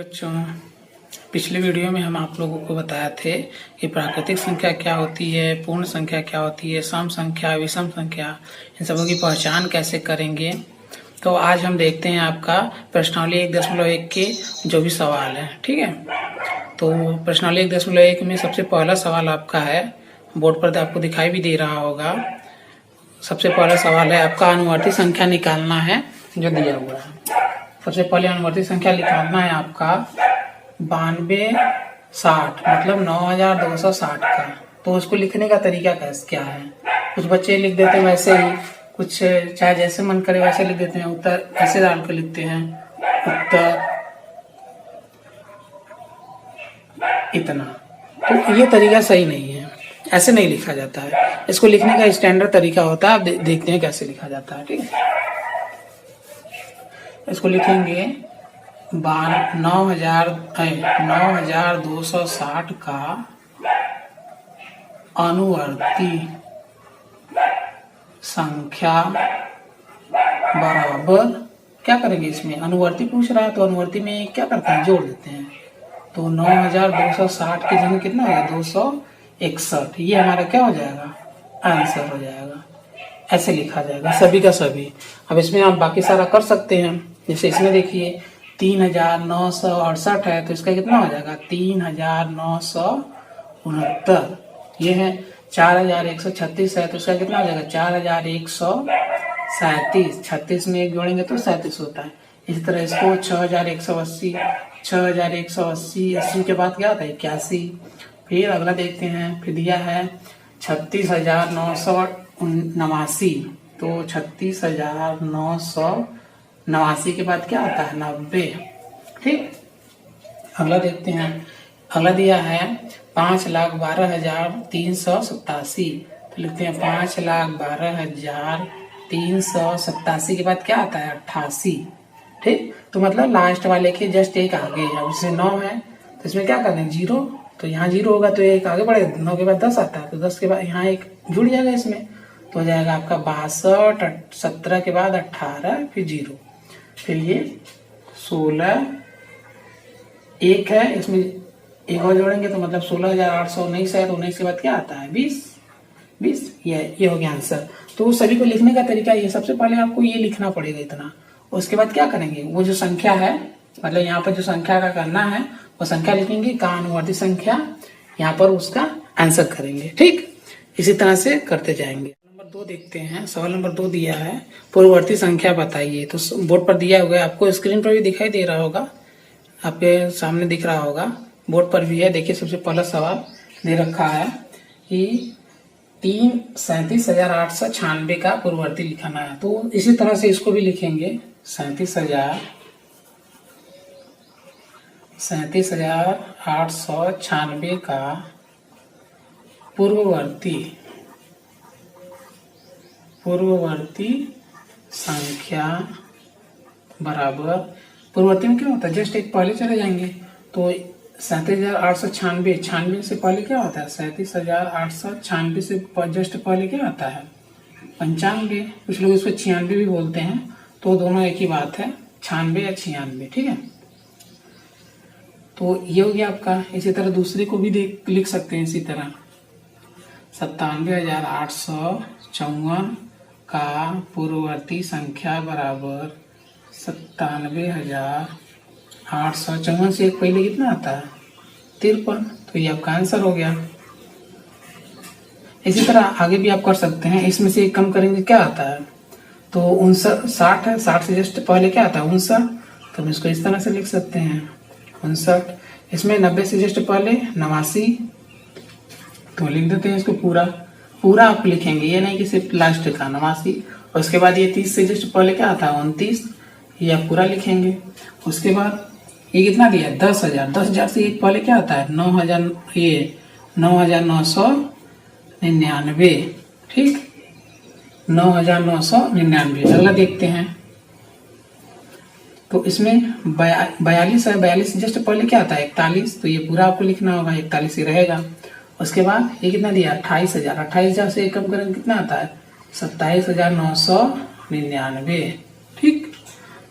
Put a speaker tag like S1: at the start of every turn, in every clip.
S1: बच्चों, पिछले वीडियो में हम आप लोगों को बताया थे कि प्राकृतिक संख्या क्या होती है, पूर्ण संख्या क्या होती है, सम संख्या, विषम संख्या, इन सबों की पहचान कैसे करेंगे। तो आज हम देखते हैं आपका प्रश्नावली 1.1 के जो भी सवाल है। ठीक है, तो प्रश्नावली 1.1 में सबसे पहला सवाल आपका है, बोर्ड पर आपको दिखाई भी दे रहा होगा। सबसे पहला सवाल है आपका अनुवर्ती संख्या निकालना है जो दिया हुआ है। सबसे पहले अनुवर्ती संख्या निकालना है आपका 9260 मतलब 9260 का। तो उसको लिखने का तरीका क्या है। कुछ बच्चे लिख देते हैं वैसे ही, कुछ चाहे जैसे मन करे वैसे लिख देते हैं। उत्तर ऐसे डाल कर लिखते हैं, उत्तर इतना। तो ये तरीका सही नहीं है, ऐसे नहीं लिखा जाता है। इसको लिखने का स्टैंडर्ड तरीका होता है। आप देखते हैं कैसे लिखा जाता है। ठीक है, इसको लिखेंगे 9260 का अनुवर्ती संख्या बराबर, क्या करेंगे इसमें, अनुवर्ती पूछ रहा है तो अनुवर्ती में क्या करते हैं, जोड़ देते हैं। तो 9260 की जगह कितना है, 261। ये हमारा क्या हो जाएगा, आंसर हो जाएगा। ऐसे लिखा जाएगा सभी का सभी। अब इसमें आप बाकी सारा कर सकते हैं। जैसे इसमें देखिए 3968 है तो इसका कितना हो जाएगा, 3969। ये है 4136 है तो इसका कितना हो जाएगा, 4137। 36 में एक जोड़ेंगे तो 37 होता है। इसी तरह इसको 6180, 80 के बाद क्या होता है, 81। फिर अगला देखते हैं, फिर दिया है 36,989। तो 36,989 के बाद क्या आता है, 90। ठीक, अगला देखते हैं। अगला दिया है 5,12,387। तो लिखते हैं 5,12,387 के बाद क्या आता है, 88। ठीक, तो मतलब लास्ट वाले के जस्ट एक आगे है। अब इसमें 9 है तो इसमें क्या कर दें, 0। तो यहाँ 0 होगा तो एक आगे बढ़ेगा, 9 के बाद 10 आता है तो 10 के बाद यहाँ एक जुड़ जाएगा इसमें, तो हो जाएगा आपका 62। 17 के बाद 18, फिर 0, फिर ये 16। एक है इसमें एक और जोड़ेंगे तो मतलब 16,819 है। तो 19 के बाद क्या आता है, 20। ये हो गया आंसर। तो सभी को लिखने का तरीका ये, सबसे पहले आपको ये लिखना पड़ेगा इतना। उसके बाद क्या करेंगे, वो जो संख्या है, मतलब यहाँ पर जो संख्या का करना है वो संख्या लिखेंगे का अनुवर्ती संख्या, यहाँ पर उसका आंसर करेंगे। ठीक, इसी तरह से करते जाएंगे। नंबर 2 देखते हैं। सवाल नंबर 2 दिया है, पूर्ववर्ती संख्या बताइए। तो बोर्ड पर दिया हुआ है, आपको स्क्रीन पर भी दिखाई दे रहा होगा, आपके सामने दिख रहा होगा, बोर्ड पर भी है। देखिए सबसे पहला सवाल दे रखा है कि 37,896 का पूर्ववर्ती लिखना है। तो इसी तरह से इसको भी लिखेंगे, 37,896 का पूर्ववर्ती संख्या बराबर, पूर्ववर्ती में क्या होता है, जस्ट एक पहले चले जाएंगे। तो 37,896, 96 से पहले क्या होता है, 37,896 से जस्ट पहले क्या आता है, 95। कुछ लोग इसको 96 भी बोलते हैं, तो दोनों एक ही बात है, 96 या 96। ठीक है, तो ये हो गया आपका। इसी तरह दूसरे को भी लिख सकते हैं इसी तरह, 97,854 का पूर्ववर्ती संख्या बराबर 97,854 से एक पहले कितना आता है, 53। तो ये आपका आंसर हो गया। इसी तरह आगे भी आप कर सकते हैं। इसमें से एक कम करेंगे क्या आता है, तो 59 है, 60 से जस्ट पहले क्या आता है, 59। तो हम इसको इस तरह से लिख सकते हैं, 59। इसमें 90 से जस्ट पहले 89, तो लिख देते हैं इसको पूरा आप लिखेंगे, ये नहीं कि सिर्फ लास्ट का 89। और उसके बाद ये 30 से जस्ट पहले क्या आता है, 29, ये आप पूरा लिखेंगे। उसके बाद ये कितना दिया, 10,000। 10,000 से एक पहले क्या आता है, 9,000, ये 9,999। ठीक, 9,999। अगला देखते हैं, तो इसमें 42 है, 42 जस्ट पहले क्या आता है, 41। तो ये पूरा आपको लिखना होगा, 41 ही रहेगा। उसके बाद ये कितना दिया, 28,000। 28,000 से कम करेंगे कितना आता है, 27,999। ठीक,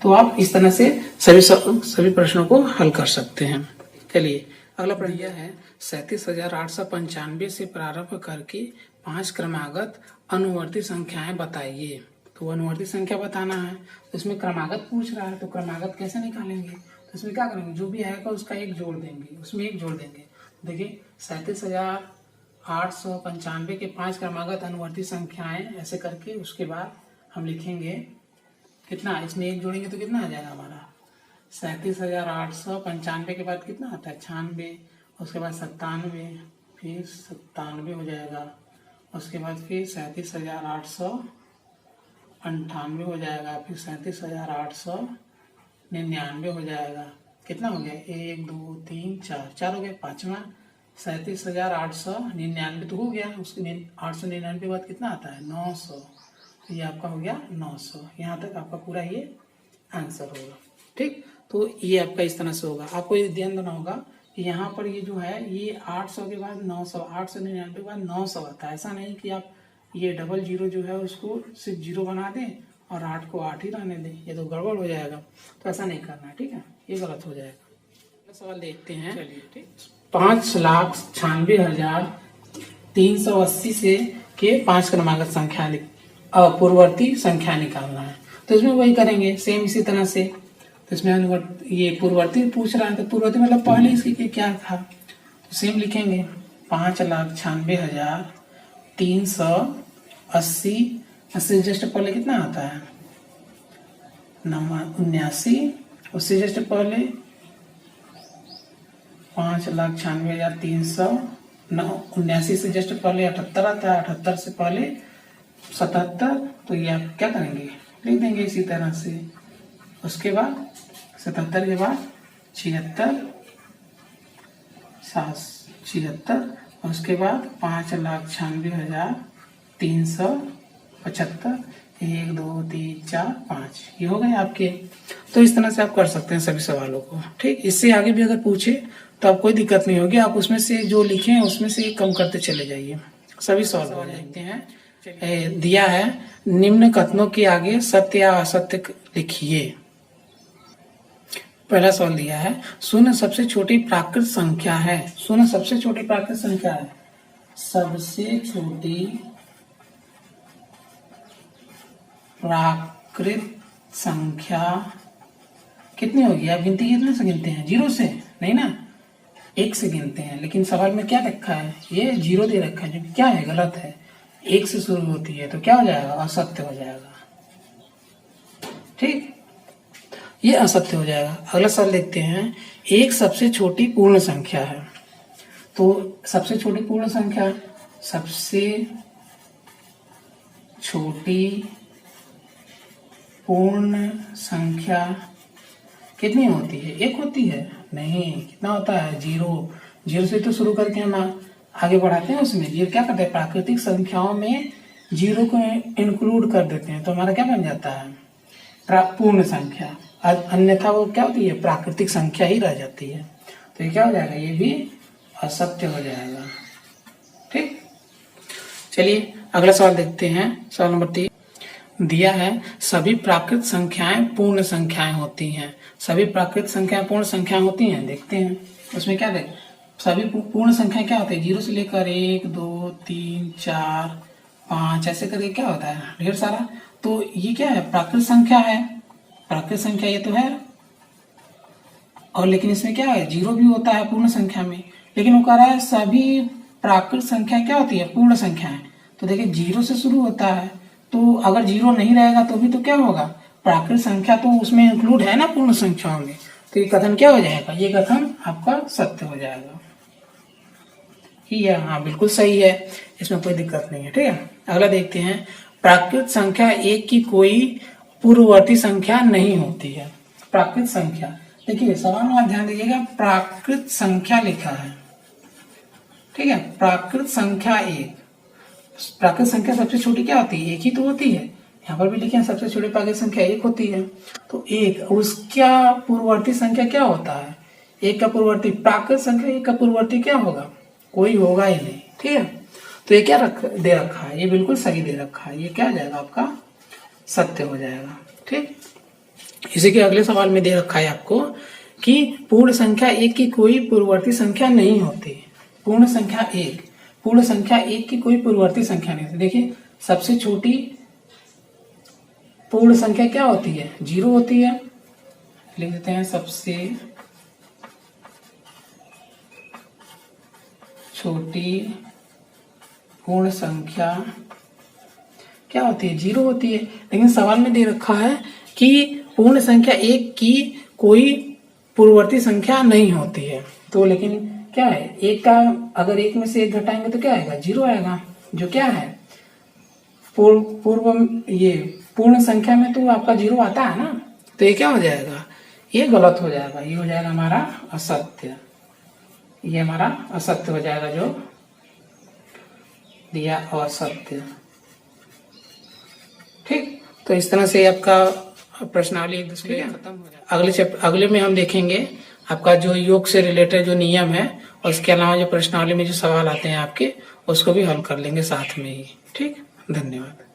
S1: तो आप इस तरह से सभी प्रश्नों को हल कर सकते हैं। चलिए अगला प्रश्न यह है 37,895 से प्रारंभ करके 5 क्रमागत अनुवर्ती संख्याएं बताइए। तो अनुवर्ती संख्या बताना है, तो इसमें क्रमागत पूछ रहा है, तो क्रमागत कैसे निकालेंगे? तो इसमें क्या करेंगे, जो भी आएगा उसका एक जोड़ देंगे, उसमें एक जोड़ देंगे। देखिए 37,895 के 5 क्रमागत अनुवर्ती संख्याएं ऐसे करके उसके बाद हम लिखेंगे कितना, इसमें एक जोड़ेंगे तो कितना आ जाएगा हमारा 37,895 के बाद कितना आता है 96, उसके बाद 97, फिर 97 हो जाएगा, उसके बाद फिर 37,898 हो जाएगा, फिर 37,899 हो जाएगा। कितना हो गया 1 2 3 4 हो गया, पांचवा 37,899 तो हो गया, उसके 899 के बाद कितना आता है 900, तो ये आपका हो गया 900। यहाँ तक आपका पूरा ये आंसर होगा। ठीक, तो ये आपका इस तरह से होगा। आपको ये ध्यान देना होगा कि यहाँ पर ये जो है ये 800 के बाद 900, 899 के बाद 900 आता है। ऐसा नहीं कि आप ये डबल जीरो जो है उसको सिर्फ जीरो बना दें और 8 को 8 ही रहने दें, ये तो गड़बड़ हो जाएगा। तो ऐसा नहीं करना है, ठीक है, ये गलत हो जाएगा। सवाल देखते हैं। चलिए ठीक, 5,96,380 से के 5 क्रमागत संख्या पूर्ववर्ती संख्या निकालना है। तो इसमें वही करेंगे सेम इसी तरह से। तो इसमें ये पूर्ववर्ती पूछ रहा है, तो पूर्ववर्ती मतलब पहले इसकी क्या था, तो सेम लिखेंगे 5,96,380। 80 जस्ट पहले कितना आता है 79, उससे जस्ट पहले 5,96,379 से जस्ट पहले 78 आता है, 78 से पहले 77, तो ये आप क्या करेंगे लिख देंगे इसी तरह से। उसके बाद 77 के बाद 76, 76, और उसके बाद 5,96,375, 1 2 3 4 5, ये हो गए आपके। तो इस तरह से आप कर सकते हैं सभी सवालों को। ठीक, इससे आगे भी अगर पूछे तो आप कोई दिक्कत नहीं होगी, आप उसमें से जो लिखे हैं उसमें से कम करते चले जाइए, सभी सवाल हो जाते हैं। दिया है निम्न कथनों के आगे सत्य या असत्य लिखिए। पहला सवाल दिया है शून्य सबसे छोटी प्राकृत संख्या है। शून्य सबसे छोटी प्राकृत संख्या है। सबसे छोटी प्राकृत संख्या कितनी होगी? आप गिनती कितने से गिनते हैं? 0 से नहीं ना, 1 से गिनते हैं। लेकिन सवाल में क्या रखा है, ये 0 दे रखा है, जो क्या है गलत है। 1 से शुरू होती है तो क्या हो जाएगा, असत्य हो जाएगा। ठीक, ये असत्य हो जाएगा। अगला सवाल देखते हैं। एक सबसे छोटी पूर्ण संख्या है। तो सबसे छोटी पूर्ण संख्या, सबसे छोटी पूर्ण संख्या कितनी होती है? 1 होती है? नहीं, कितना होता है 0। 0 से तो शुरू करके हम आगे बढ़ाते हैं। उसमें ये क्या करते हैं, प्राकृतिक संख्याओं में 0 को इंक्लूड कर देते हैं, तो हमारा क्या बन जाता है पूर्ण संख्या। अन्यथा वो क्या होती है, प्राकृतिक संख्या ही रह जाती है। तो ये क्या हो जाएगा, ये भी असत्य हो जाएगा। ठीक, चलिए अगला सवाल देखते हैं। सवाल नंबर 3 दिया है सभी प्राकृत संख्याएं पूर्ण संख्याएं होती हैं। सभी प्राकृत संख्याएं पूर्ण संख्याएं होती हैं, देखते हैं उसमें क्या देख। सभी पूर्ण संख्याएं क्या होती है, 0 से लेकर 1 2 3 4 5 ऐसे करके क्या होता है ढेर सारा। तो ये क्या है, प्राकृत संख्या है। प्राकृत संख्या ये तो है, और लेकिन इसमें क्या है 0 भी होता है पूर्ण संख्या में। लेकिन वो कह रहा है सभी प्राकृत संख्या क्या होती है, पूर्ण संख्याएं। तो देखिए 0 से शुरू होता है, तो अगर 0 नहीं रहेगा तो भी तो क्या होगा, प्राकृत संख्या तो उसमें इंक्लूड है ना पूर्ण संख्याओं में। तो ये कथन क्या हो जाएगा, ये कथन आपका सत्य हो जाएगा। ये हाँ बिल्कुल सही है, इसमें कोई दिक्कत नहीं है। ठीक है, अगला देखते हैं। प्राकृत संख्या 1 की कोई पूर्ववर्ती संख्या नहीं होती है। प्राकृत संख्या, देखिए सवाल में ध्यान दीजिएगा, प्राकृत संख्या लिखा है। ठीक है, प्राकृत संख्या 1। प्राकृत संख्या सबसे छोटी क्या होती है, 1 ही तो होती है। यहाँ पर भी लिखे हैं सबसे छोटी प्राकृत संख्या 1 होती है। तो 1, उसका पूर्ववर्ती संख्या क्या होता है, 1 का पूर्ववर्ती। प्राकृत संख्या 1 का पूर्ववर्ती क्या होगा, कोई होगा ही नहीं। ठीक है, तो ये क्या दे रखा है, ये बिल्कुल सही दे रखा है। ये क्या हो जाएगा आपका सत्य हो जाएगा। ठीक, इसी के अगले सवाल में दे रखा है आपको कि पूर्ण संख्या एक की कोई पूर्ववर्ती संख्या नहीं होती। पूर्ण संख्या एक की कोई पूर्ववर्ती संख्या नहीं होती। देखिए सबसे छोटी पूर्ण संख्या क्या होती है? 0 होती है। लिख देते हैं सबसे छोटी पूर्ण संख्या क्या होती है? 0 होती है। लेकिन सवाल में दे रखा है कि पूर्ण संख्या एक की कोई पूर्ववर्ती संख्या नहीं होती है। तो लेकिन क्या है, एक का अगर एक में से एक घटाएंगे तो क्या आएगा? 0 आएगा, जो क्या है पूर्ण संख्या में तो आपका 0 आता है ना, तो ये क्या हो जाएगा? ये गलत हो जाएगा, ये हो जाएगा हमारा असत्य। ये हमारा असत्य हो जाएगा, जो दिया असत्य। ठीक, तो इस तरह से आपका प्रश्नावली एक दूसरे खत्म हो जाएगा। अगले में हम देखेंगे आपका जो योग से रिलेटेड जो नियम है, और इसके अलावा जो प्रश्नावली में जो सवाल आते हैं आपके, उसको भी हल कर लेंगे साथ में ही। ठीक, धन्यवाद।